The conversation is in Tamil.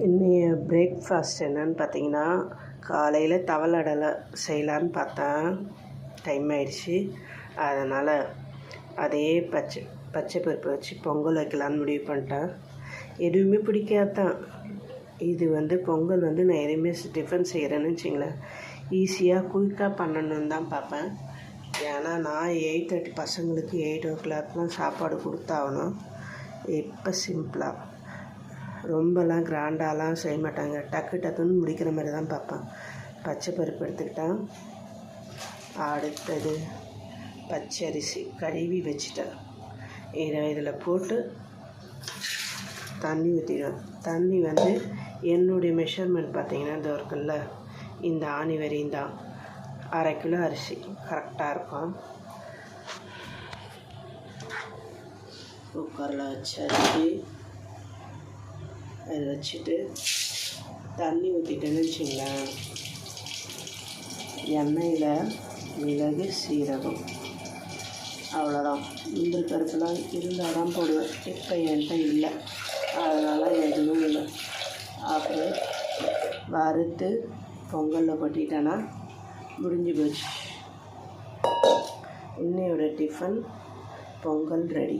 இன்றைய பிரேக்ஃபாஸ்ட் என்னன்னு பார்த்தீங்கன்னா, காலையில் தவளடலை செய்யலான்னு பார்த்தேன். டைம் ஆயிடுச்சு. அதனால் அதே பச்சை பருப்பு வச்சு பொங்கல் வைக்கலான்னு முடிவு பண்ணிட்டேன். எதுவுமே பிடிக்காதான். இது பொங்கல் நான் எதுவுமே டிஃபன் செய்கிறேன்னு வச்சிங்களேன், ஈஸியாக குயிக்காக பண்ணணுன்னு தான் பார்ப்பேன். ஏன்னா நான் 8:30 பசங்களுக்கு 8 o'clock சாப்பாடு கொடுத்தாகணும். இப்போ சிம்பிளாக ரொம்பலாம் கிராண்டாலாம் செய்ய மாட்டாங்க. டக்குன்னு முடிக்கிற மாதிரி தான் பார்ப்பேன். பச்சை பருப்பு எடுத்துக்கிட்டேன். அடுத்தது பச்சரிசி கழுவி வச்சுட்டேன். இதில் போட்டு தண்ணி ஊற்றிடுவேன். தண்ணி என்னுடைய மெஷர்மெண்ட் பார்த்திங்கன்னா இந்த இருக்குல்ல, இந்த ஆணி வரையும் தான். 1/2 கிலோ அரிசி கரெக்டாக இருக்கும். குக்கரில் வச்சாச்சு. அதை வச்சுட்டு தண்ணி ஊற்றிட்டேன்னு வச்சுங்களேன், எண்ணெயில் மிளகு சீரகம் அவ்வளோதான். முந்திரி பருப்புலாம் இருந்தால் தான் போடுவேன். இப்போ என்கிட்ட இல்லை, அதனால் எதுவும் இல்லை. அப்புறம் வறுத்து பொங்கலில் கொட்டிட்டேன்னா முடிஞ்சு போச்சு. இன்னையோட டிஃபன் பொங்கல் ரெடி.